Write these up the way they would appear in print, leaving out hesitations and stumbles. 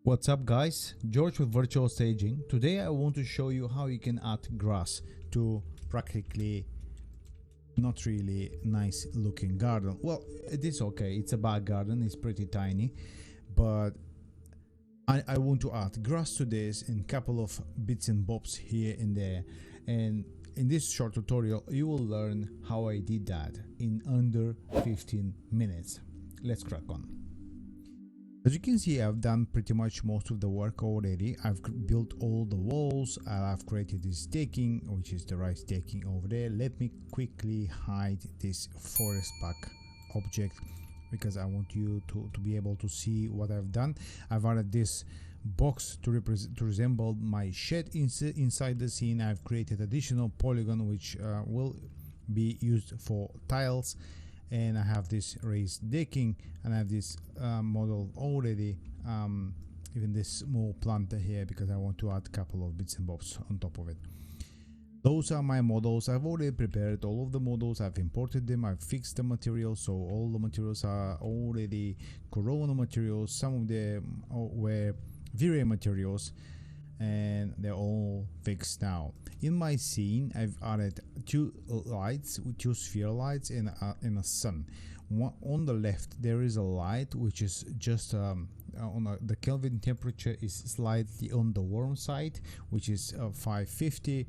What's up guys, George with Virtual Staging. Today I want to show you how you can add grass to practically not really nice looking garden. Well, it is okay, it's a back garden, it's pretty tiny, but I want to add grass to this in couple of bits and bobs here and there, and in this short tutorial you will learn how I did that in under 15 minutes. Let's crack on. As you can see, I've done pretty much most of the work already. I've built all the walls. I've created this decking, which is the rice decking over there. Let me quickly hide this forest pack object because I want you to be able to see what I've done. I've added this box to resemble my shed inside the scene. I've created additional polygon which will be used for tiles, and I have this raised decking, and I have this model already, even this small planter here, because I want to add a couple of bits and bobs on top of it. Those are my models. I've already prepared all of the models. I've imported them. I've fixed the materials, so all the materials are already Corona materials. Some of them were V-Ray materials, and they're all fixed now. In my scene, I've added two lights, two sphere lights, and a sun. On the left, there is a light which is just the Kelvin temperature is slightly on the warm side, which is 550,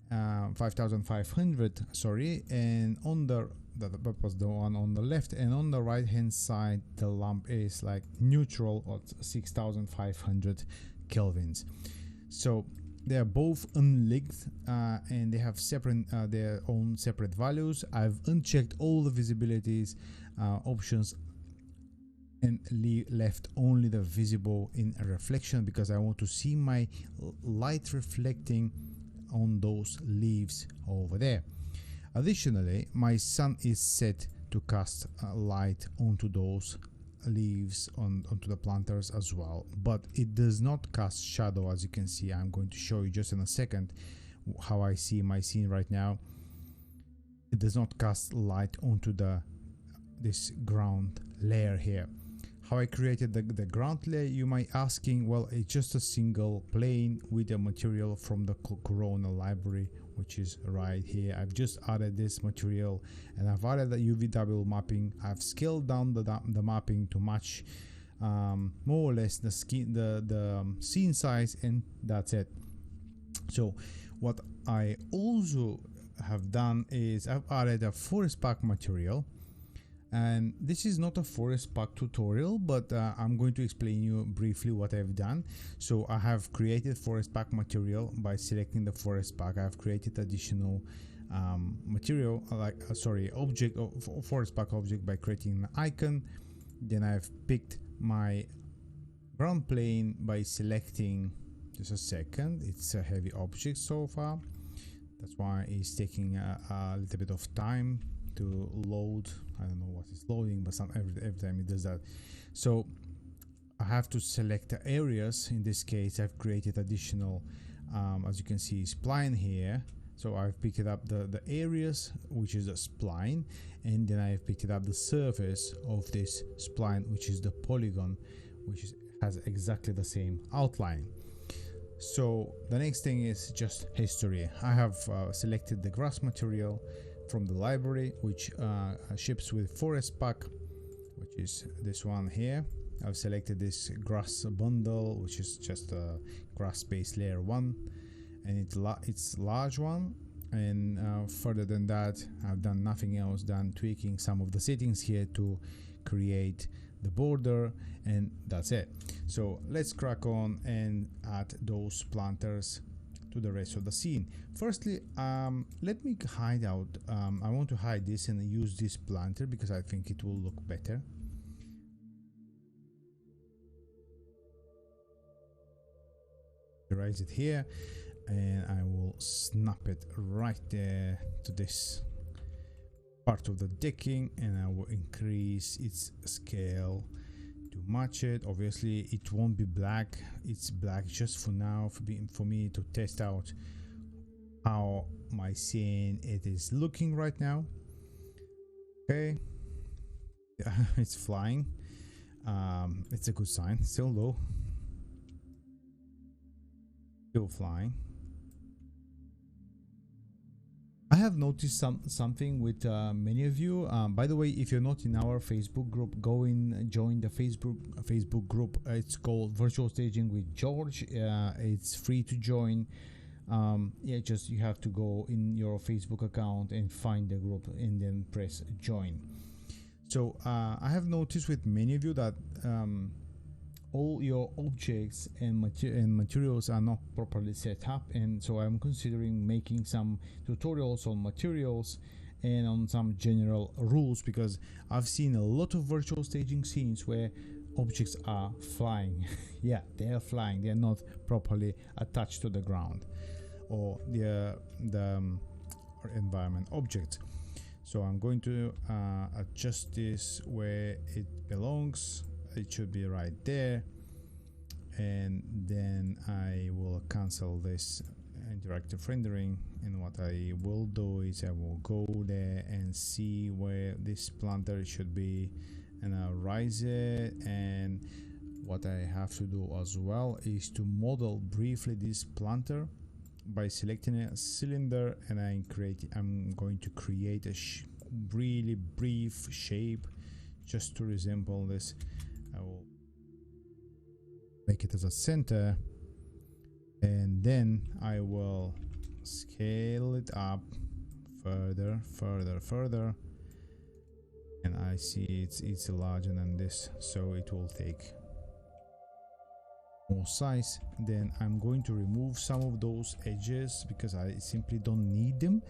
5500. Sorry, and on that was the one on the left, and on the right hand side, the lamp is like neutral at 6500 kelvins. So they are both unlinked and they have separate their own separate values. I've unchecked all the visibilities options and left only the visible in a reflection, because I want to see my light reflecting on those leaves over there. Additionally, my sun is set to cast light onto those leaves onto the planters as well, but it does not cast shadow. As you can see, I'm going to show you just in a second how I see my scene right now. It does not cast light onto this ground layer here. How I created the ground layer, you might asking. Well, it's just a single plane with a material from the Corona library, which is right here. I've just added this material, and I've added the UVW mapping. I've scaled down the mapping to match more or less the scene size, and that's it. So what I also have done is I've added a forest pack material, and this is not a forest pack tutorial, but I'm going to explain you briefly what I've done. So I have created forest pack material by selecting the forest pack. I've created additional material object of forest pack object by creating an icon. Then I've picked my ground plane by selecting, just a second, it's a heavy object so far, that's why it's taking a little bit of time to load. I don't know what is loading, but every time it does that. So I have to select the areas. In this case, I've created additional as you can see, spline here. So I've picked it up the areas, which is a spline, and then I've picked it up the surface of this spline, which is the polygon, which has exactly the same outline. So the next thing is just history. I have selected the grass material from the library, which ships with forest pack, which is this one here. I've selected this grass bundle, which is just a grass base layer 1, and it's large one. And further than that, I've done nothing else than tweaking some of the settings here to create the border, and that's it. So let's crack on and add those planters to the rest of the scene. Firstly, let me hide out. I want to hide this and use this planter because I think it will look better. Erase it here, and I will snap it right there to this part of the decking, and I will increase its scale to match it. Obviously it won't be black, it's black just for now, for me to test out how my scene it is looking right now. Okay, it's flying. It's a good sign. Still low, Still flying. I have noticed something with many of you. By the way, if you're not in our Facebook group, go in, join the Facebook group. It's called Virtual Staging with George. It's free to join. Yeah, just you have to go in your Facebook account and find the group and then press join. So I have noticed with many of you that all your objects and materials are not properly set up, and so I'm considering making some tutorials on materials and on some general rules, because I've seen a lot of virtual staging scenes where objects are flying. Yeah, they are flying, they're not properly attached to the ground or the environment object. So I'm going to adjust this where it belongs. It should be right there, and then I will cancel this interactive rendering, and what I will do is I will go there and see where this planter should be, and I'll raise it. And what I have to do as well is to model briefly this planter by selecting a cylinder, and I'm going to create a really brief shape just to resemble this. I will make it as a center, and then I will scale it up further, and I see it's larger than this, so it will take more size. Then I'm going to remove some of those edges because I simply don't need them,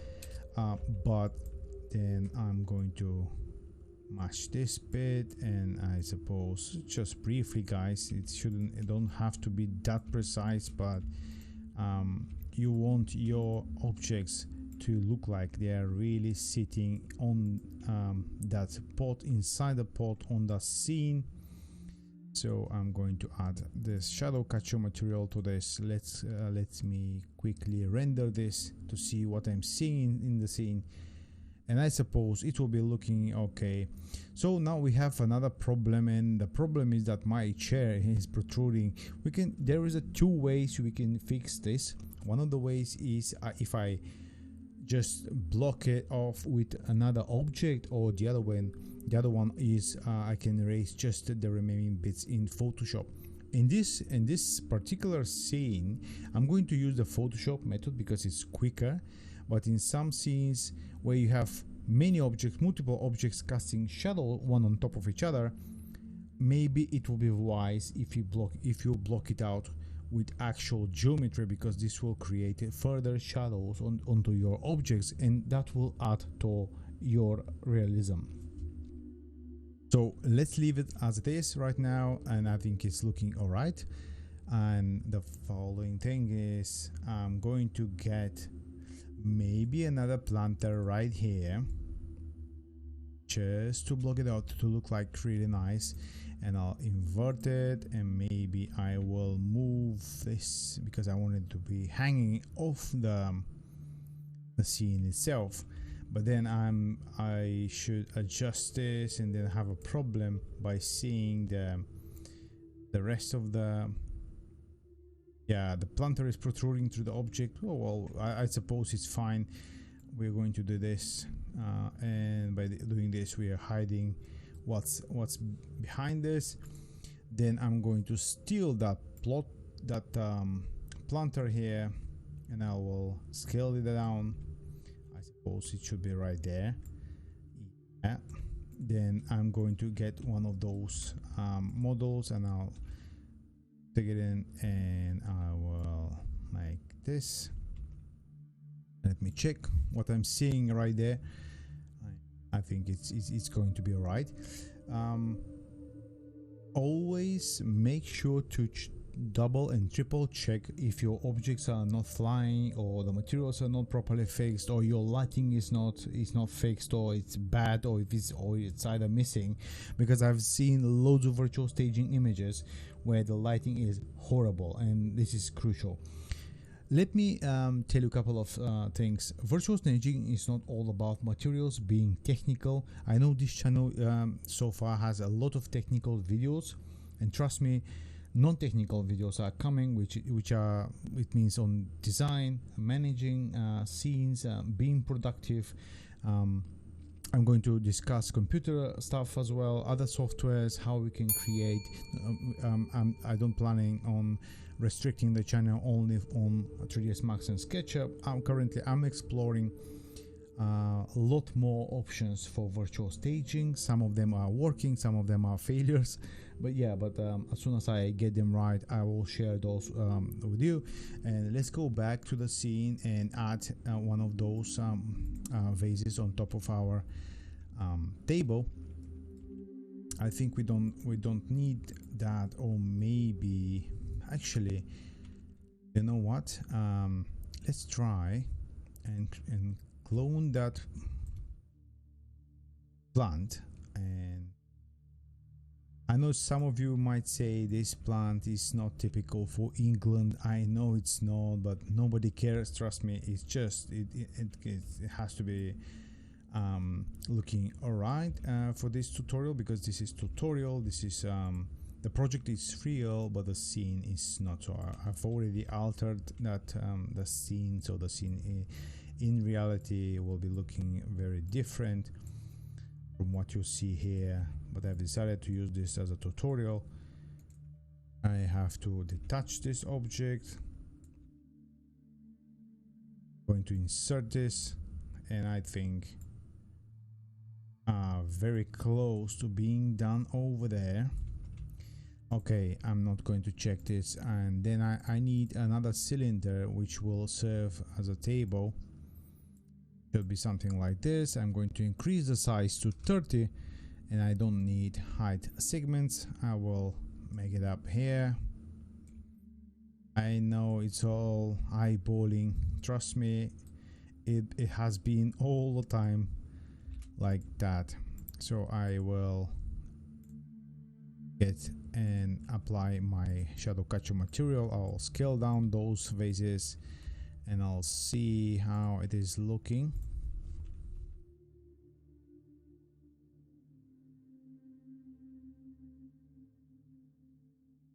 but then I'm going to match this bit, and I suppose just briefly, guys, it don't have to be that precise, but you want your objects to look like they are really sitting on that pot, inside the pot, on the scene. So I'm going to add this shadow capture material to this. Let me quickly render this to see what I'm seeing in the scene, and I suppose it will be looking okay. So now we have another problem, and the problem is that my chair is protruding. There is two ways we can fix this. One of the ways is if I just block it off with another object, or the other one is I can erase just the remaining bits in Photoshop. In this particular scene, I'm going to use the Photoshop method because it's quicker. But in some scenes where you have many objects, multiple objects casting shadow one on top of each other, maybe it will be wise if you block it out with actual geometry, because this will create further shadows onto your objects, and that will add to your realism. So let's leave it as it is right now, and I think it's looking all right. And the following thing is I'm going to get maybe another planter right here just to block it out to look like really nice, and I'll invert it, and maybe I will move this because I want it to be hanging off the scene itself. But then I should adjust this and then have a problem by seeing the rest of the planter is protruding through the object. Oh well, I suppose it's fine. We're going to do this, and by doing this we are hiding what's behind this. Then I'm going to steal that planter here, and I will scale it down. I suppose it should be right there. Yeah. Then I'm going to get one of those models, and I'll take it in, and I will like this. Let me check what I'm seeing right there. I think it's going to be all right. Always make sure to double and triple check if your objects are not flying, or the materials are not properly fixed, or your lighting is not fixed, or it's bad, or it's either missing, because I've seen loads of virtual staging images where the lighting is horrible, and this is crucial. Let me tell you a couple of things. Virtual staging is not all about materials being technical. I know this channel so far has a lot of technical videos, and trust me, non-technical videos are coming, which are, it means on design, managing scenes, being productive. I'm going to discuss computer stuff as well, other softwares, how we can create. I don't planning on restricting the channel only on 3ds Max and SketchUp. I'm exploring a lot more options for virtual staging. Some of them are working, some of them are failures, but as soon as I get them right, I will share those with you. And let's go back to the scene and add one of those vases on top of our table. I think we don't need that, or maybe actually, you know what, let's try and clone that plant. And I know some of you might say this plant is not typical for England. I know it's not, but nobody cares, trust me. It's just it has to be looking alright for this tutorial, because this is tutorial. This is the project is real, but the scene is not. So I've already altered that the scene, so the scene in reality will be looking very different from what you see here, but I've decided to use this as a tutorial. I have to detach this object, going to insert this, and I think very close to being done over there. Okay, I'm not going to check this, and then I need another cylinder which will serve as a table. Should be something like this. I'm going to increase the size to 30, and I don't need height segments. I will make it up here. I know it's all eyeballing, trust me, it has been all the time like that. So I will get and apply my shadow capture material. I'll scale down those vases and I'll see how it is looking.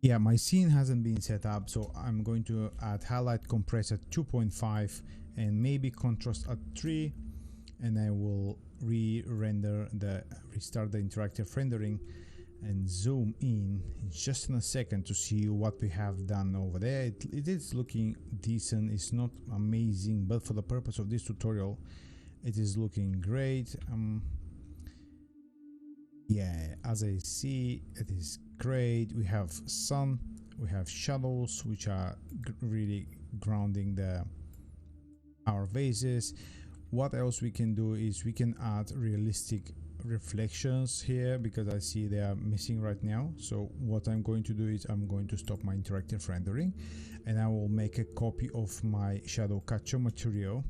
Yeah, my scene hasn't been set up, so I'm going to add highlight compress at 2.5 and maybe contrast at 3, and I will restart the interactive rendering and zoom in just in a second to see what we have done over there. It is looking decent. It's not amazing, but for the purpose of this tutorial it is looking great. Yeah, as I see, it is great. We have sun, we have shadows, which are really grounding our vases. What else we can do is we can add realistic reflections here, because I see they are missing right now. So what I'm going to do is I'm going to stop my interactive rendering, and I will make a copy of my shadow capture material,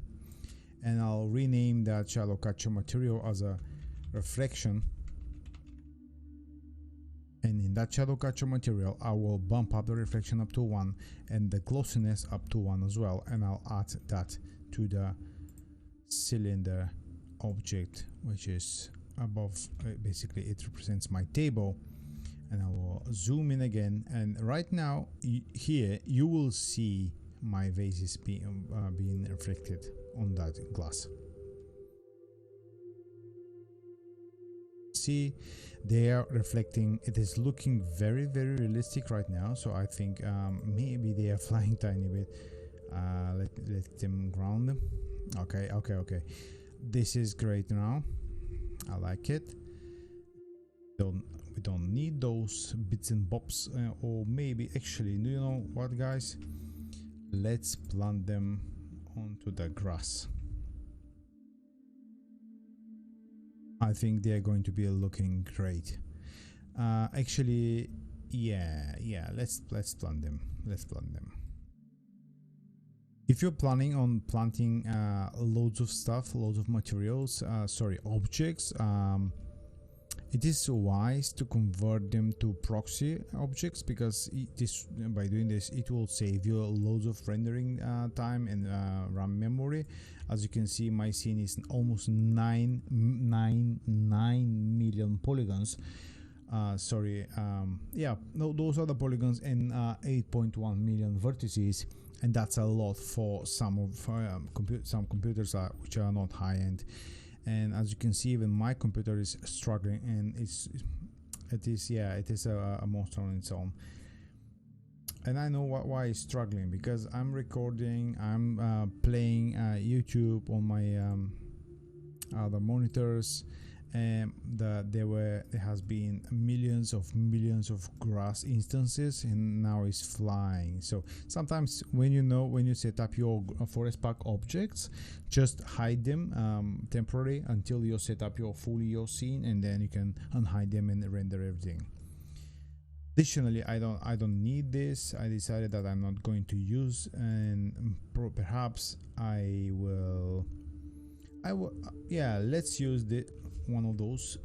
and I'll rename that shadow capture material as a reflection. And in that shadow capture material, I will bump up the reflection up to 1 and the glossiness up to 1 as well, and I'll add that to the cylinder object, which is above. Basically it represents my table, and I will zoom in again, and right now here you will see my vases being reflected on that glass. See, they are reflecting. It is looking very realistic right now, so I think maybe they are flying tiny bit. Let them ground them. Okay, this is great now. I like it. We don't need those bits and bobs, or maybe actually, do you know what, guys, let's plant them onto the grass. I think they are going to be looking great. Actually, yeah, let's plant them. If you're planning on planting loads of stuff, loads of materials, objects, it is wise to convert them to proxy objects, because by doing this it will save you loads of rendering time and RAM memory. As you can see, my scene is almost 9 million polygons. sorry, yeah, no, those are the polygons in 8.1 million vertices, and that's a lot for some of some computers which are not high end. And as you can see, even my computer is struggling, and it is a monster on its own. And I know why it's struggling, because I'm recording, I'm playing YouTube on my other monitors, and there has been millions of grass instances, and now it's flying. So sometimes when you set up your forest park objects, just hide them temporarily until you set up your scene, and then you can unhide them and render everything. Additionally, I don't need this. I decided that I'm not going to use, and perhaps I will yeah, let's use one of those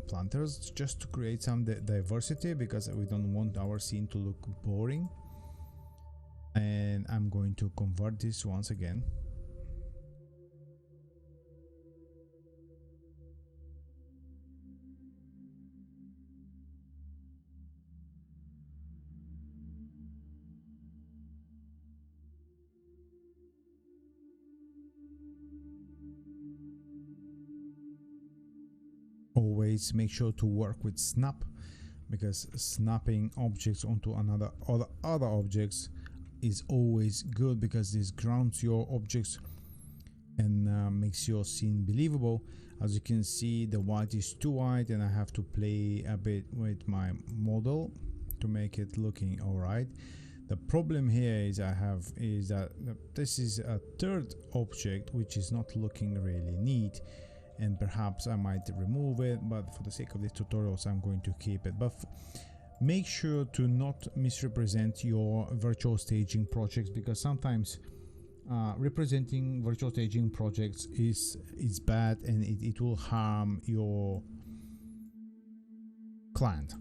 planters just to create some diversity, because we don't want our scene to look boring. And I'm going to convert this once again. Always make sure to work with snap, because snapping objects onto other objects is always good, because this grounds your objects and makes your scene believable. As you can see, the white is too white, and I have to play a bit with my model to make it looking all right. The problem here is that this is a third object which is not looking really neat, and perhaps I might remove it, but for the sake of this tutorials I'm going to keep it. But make sure to not misrepresent your virtual staging projects, because sometimes representing virtual staging projects is bad, and it will harm your client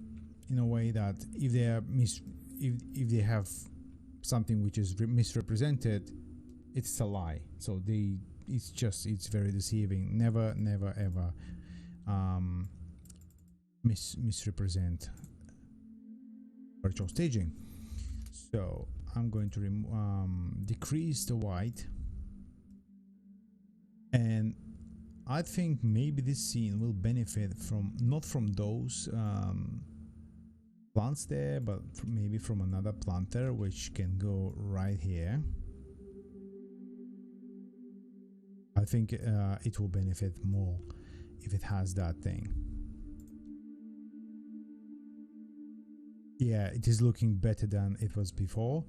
in a way that if they are if they have something which is misrepresented, it's a lie. So it's very deceiving. Never ever misrepresent virtual staging. So I'm going to decrease the white, and I think maybe this scene will benefit from not from those plants there, but maybe from another planter which can go right here. I think it will benefit more if it has that thing. Yeah, it is looking better than it was before,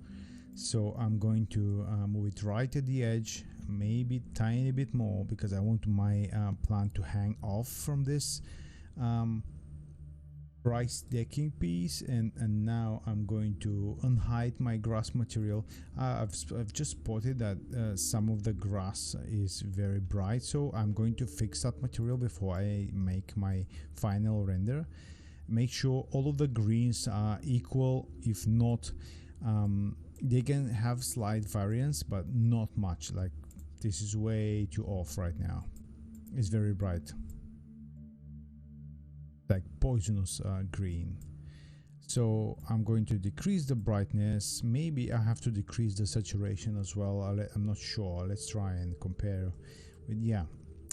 so I'm going to move it right at the edge, maybe tiny bit more, because I want my plant to hang off from this rice decking piece. And now I'm going to unhide my grass material. I've just spotted that some of the grass is very bright, so I'm going to fix that material before I make my final render. Make sure all of the greens are equal. If not, they can have slight variance, but not much. Like this is way too off right now. It's very bright, like poisonous green. So I'm going to decrease the brightness. Maybe I have to decrease the saturation as well. I'm not sure. Let's try and compare with, yeah,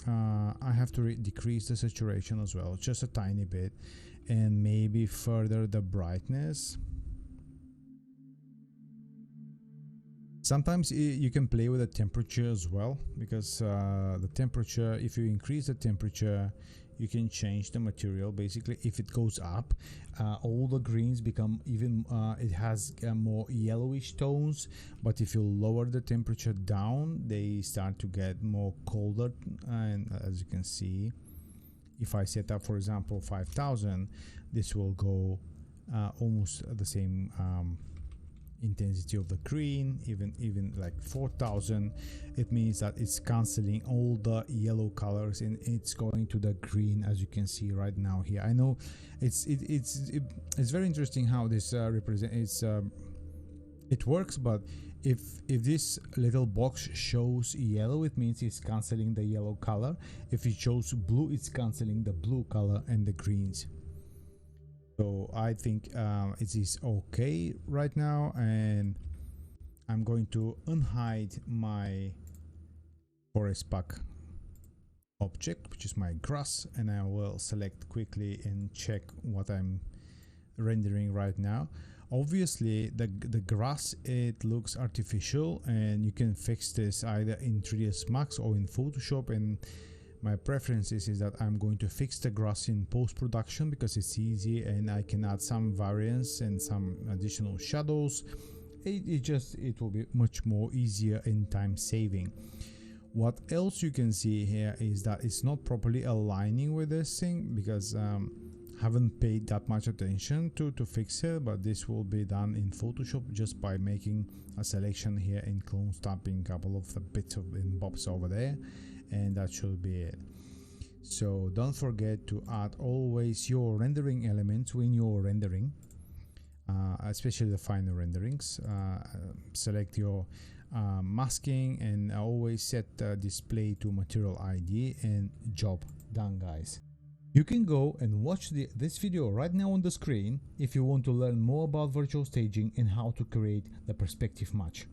I have to decrease the saturation as well, just a tiny bit, and maybe further the brightness. Sometimes you can play with the temperature as well, because the temperature, if you increase the temperature, you can change the material. Basically, if it goes up, all the greens become even it has more yellowish tones, but if you lower the temperature down, they start to get more colder. And as you can see, if I set up, for example, 5000, this will go almost the same intensity of the green. Even like 4000, it means that it's canceling all the yellow colors and it's going to the green, as you can see right now here. I know it's very interesting how this it works, but if this little box shows yellow, it means it's canceling the yellow color. If it shows blue, it's canceling the blue color and the greens. So I think it is okay right now, and I'm going to unhide my forest pack object, which is my grass, and I will select quickly and check what I'm rendering right now. Obviously the grass, it looks artificial, and you can fix this either in 3ds Max or in Photoshop, and my preference is that I'm going to fix the grass in post-production because it's easy and I can add some variance and some additional shadows. It will be much more easier and time saving. What else you can see here is that it's not properly aligning with this thing because haven't paid that much attention to fix it, but this will be done in Photoshop just by making a selection here and clone stamping a couple of the bits of and bobs over there, and that should be it. So don't forget to add always your rendering elements when you're rendering, especially the final renderings. Select your masking and always set display to material ID, and job done, guys. You can go and watch this video right now on the screen if you want to learn more about virtual staging and how to create the perspective match.